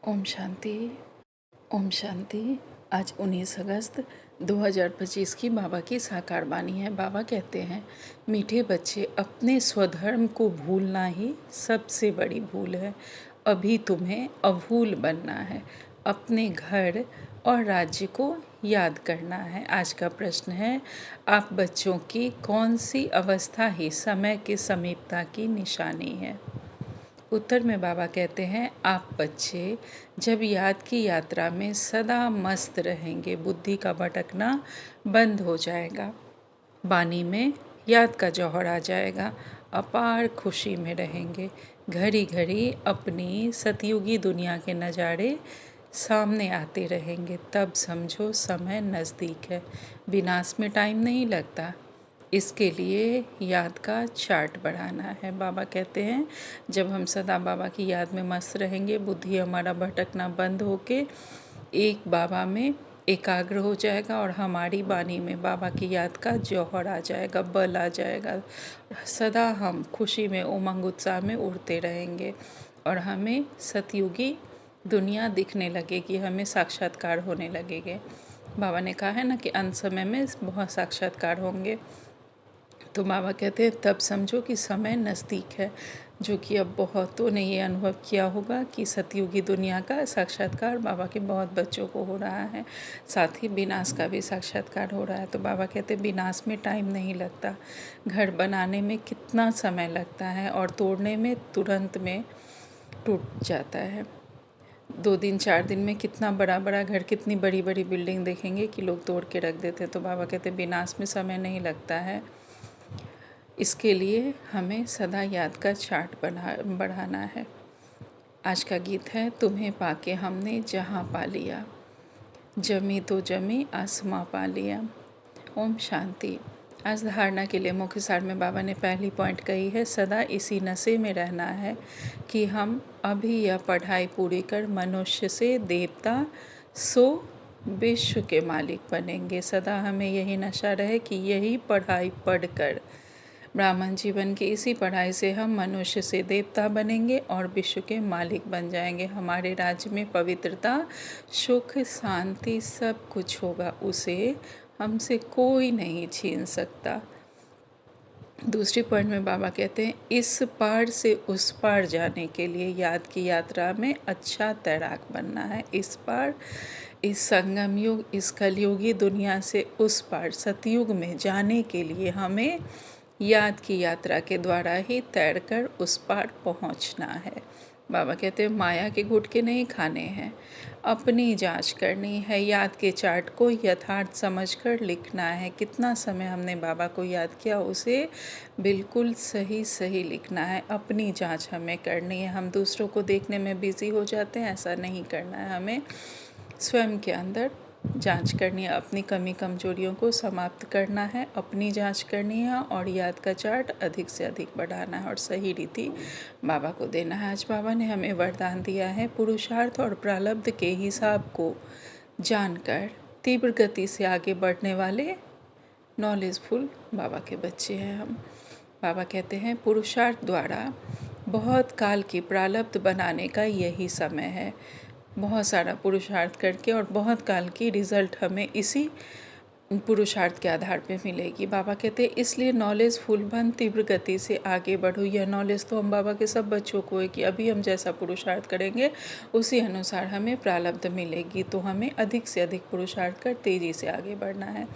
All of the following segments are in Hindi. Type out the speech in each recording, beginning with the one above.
ओम शांति। ओम शांति। आज 19 अगस्त 2025 की बाबा की साकार वाणी है। बाबा कहते हैं, मीठे बच्चे, अपने स्वधर्म को भूलना ही सबसे बड़ी भूल है। अभी तुम्हें अभूल बनना है। अपने घर और राज्य को याद करना है। आज का प्रश्न है, आप बच्चों की कौन सी अवस्था ही समय की समीपता की निशानी है? उत्तर में बाबा कहते हैं, आप बच्चे जब याद की यात्रा में सदा मस्त रहेंगे, बुद्धि का भटकना बंद हो जाएगा, वाणी में याद का जौहर आ जाएगा, अपार खुशी में रहेंगे। घड़ी घड़ी अपनी सतयुगी दुनिया के नज़ारे सामने आते रहेंगे, तब समझो समय नज़दीक है। विनाश में टाइम नहीं लगता, इसके लिए याद का चार्ट बढ़ाना है। बाबा कहते हैं, जब हम सदा बाबा की याद में मस्त रहेंगे, बुद्धि हमारा भटकना बंद होके एक बाबा में एकाग्र हो जाएगा और हमारी वाणी में बाबा की याद का जौहर आ जाएगा, बल आ जाएगा। सदा हम खुशी में, उमंग उत्साह में उड़ते रहेंगे और हमें सतयुगी दुनिया दिखने लगेगी, हमें साक्षात्कार होने लगेंगे। बाबा ने कहा है ना कि अंत समय में बहुत साक्षात्कार होंगे। तो बाबा कहते हैं, तब समझो कि समय नज़दीक है, जो कि अब बहुतों ने ये अनुभव किया होगा कि सतयुगी दुनिया का साक्षात्कार बाबा के बहुत बच्चों को हो रहा है, साथ ही विनाश का भी साक्षात्कार हो रहा है। तो बाबा कहते हैं, विनाश में टाइम नहीं लगता, घर बनाने में कितना समय लगता है और तोड़ने में तुरंत में टूट जाता है। 2 दिन 4 दिन में कितना बड़ा बड़ा घर, कितनी बड़ी बड़ी बिल्डिंग देखेंगे कि लोग तोड़ के रख देते हैं। तो बाबा कहते हैं, विनाश में समय नहीं लगता है, इसके लिए हमें सदा याद का चार्ट बढ़ाना है। आज का गीत है, तुम्हें पाके हमने जहाँ पा लिया, जमी तो जमी आसमां पा लिया। ओम शांति। आज धारणा के लिए मुख्य सार में बाबा ने पहली पॉइंट कही है, सदा इसी नशे में रहना है कि हम अभी यह पढ़ाई पूरी कर मनुष्य से देवता सो विश्व के मालिक बनेंगे। सदा हमें यही नशा रहे कि यही पढ़ाई पढ़कर ब्राह्मण जीवन की इसी पढ़ाई से हम मनुष्य से देवता बनेंगे और विश्व के मालिक बन जाएंगे। हमारे राज्य में पवित्रता, सुख, शांति सब कुछ होगा, उसे हमसे कोई नहीं छीन सकता। दूसरी पॉइंट में बाबा कहते हैं, इस पार से उस पार जाने के लिए याद की यात्रा में अच्छा तैराक बनना है। इस पार, इस संगम युग, इस कलयुगी दुनिया से उस पार सतयुग में जाने के लिए हमें याद की यात्रा के द्वारा ही तैरकर उस पार पहुंचना है। बाबा कहते हैं, माया के गुटके नहीं खाने हैं, अपनी जांच करनी है। याद के चार्ट को यथार्थ समझकर लिखना है। कितना समय हमने बाबा को याद किया, उसे बिल्कुल सही सही लिखना है। अपनी जांच हमें करनी है। हम दूसरों को देखने में बिजी हो जाते हैं, ऐसा नहीं करना है। हमें स्वयं के अंदर जांच करनी है, अपनी कमी कमजोरियों को समाप्त करना है, अपनी जांच करनी है और याद का चार्ट अधिक से अधिक बढ़ाना है और सही रीति बाबा को देना है। आज बाबा ने हमें वरदान दिया है, पुरुषार्थ और प्रारब्ध के हिसाब को जानकर तीव्र गति से आगे बढ़ने वाले नॉलेजफुल बाबा के बच्चे हैं हम। बाबा कहते हैं, पुरुषार्थ द्वारा बहुत काल की प्रारब्ध बनाने का यही समय है। बहुत सारा पुरुषार्थ करके और बहुत काल की रिज़ल्ट हमें इसी पुरुषार्थ के आधार पे मिलेगी। बाबा कहते हैं, इसलिए नॉलेज फुल बन, तीव्र गति से आगे बढ़ो। यह नॉलेज तो हम बाबा के सब बच्चों को है कि अभी हम जैसा पुरुषार्थ करेंगे उसी अनुसार हमें प्रारब्ध मिलेगी। तो हमें अधिक से अधिक पुरुषार्थ कर तेज़ी से आगे बढ़ना है।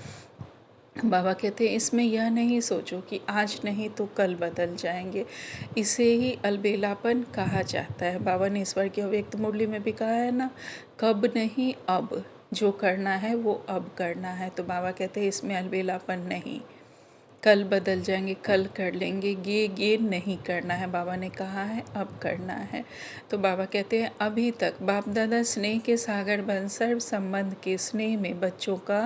बाबा कहते हैं, इसमें यह नहीं सोचो कि आज नहीं तो कल बदल जाएंगे। इसे ही अलबेलापन कहा जाता है। बाबा ने ईश्वर की अव्यक्त मुरली में भी कहा है ना, कब नहीं अब, जो करना है वो अब करना है। तो बाबा कहते हैं, इसमें अलबेलापन नहीं, कल बदल जाएंगे, कल कर लेंगे, ये नहीं करना है। बाबा ने कहा है अब करना है। तो बाबा कहते हैं, अभी तक बाप दादा स्नेह के सागर बन सर्व संबंध के स्नेह में बच्चों का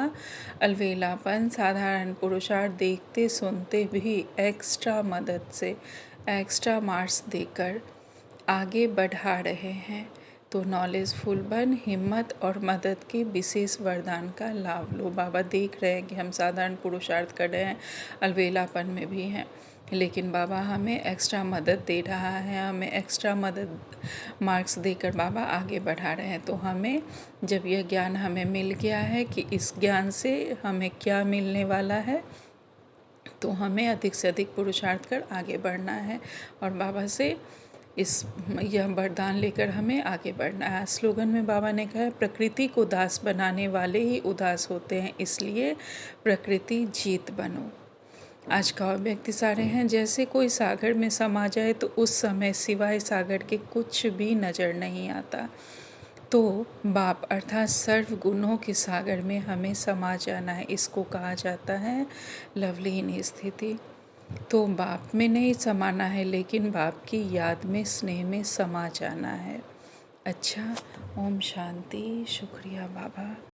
अलवेलापन, साधारण पुरुषार्थ देखते सुनते भी एक्स्ट्रा मदद से, एक्स्ट्रा मार्क्स देकर आगे बढ़ा रहे हैं। तो नॉलेजफुल बन, हिम्मत और मदद के विशेष वरदान का लाभ लो। बाबा देख रहे हैं कि हम साधारण पुरुषार्थ कर रहे हैं, अलवेलापन में भी हैं। लेकिन बाबा हमें एक्स्ट्रा मदद दे रहा है, हमें एक्स्ट्रा मदद मार्क्स देकर बाबा आगे बढ़ा रहे हैं। तो हमें जब यह ज्ञान हमें मिल गया है कि इस ज्ञान से हमें क्या मिलने वाला है, तो हमें अधिक से अधिक पुरुषार्थ कर आगे बढ़ना है और बाबा से यह वरदान लेकर हमें आगे बढ़ना है। स्लोगन में बाबा ने कहा है, प्रकृति को दास बनाने वाले ही उदास होते हैं, इसलिए प्रकृति जीत बनो। आज का और व्यक्ति सारे हैं, जैसे कोई सागर में समा जाए तो उस समय सिवाय सागर के कुछ भी नज़र नहीं आता। तो बाप अर्थात सर्व गुणों के सागर में हमें समा जाना है। इसको कहा जाता है लवलीन स्थिति। तो बाप में नहीं समाना है, लेकिन बाप की याद में, स्नेह में समा जाना है। अच्छा, ओम शांति। शुक्रिया बाबा।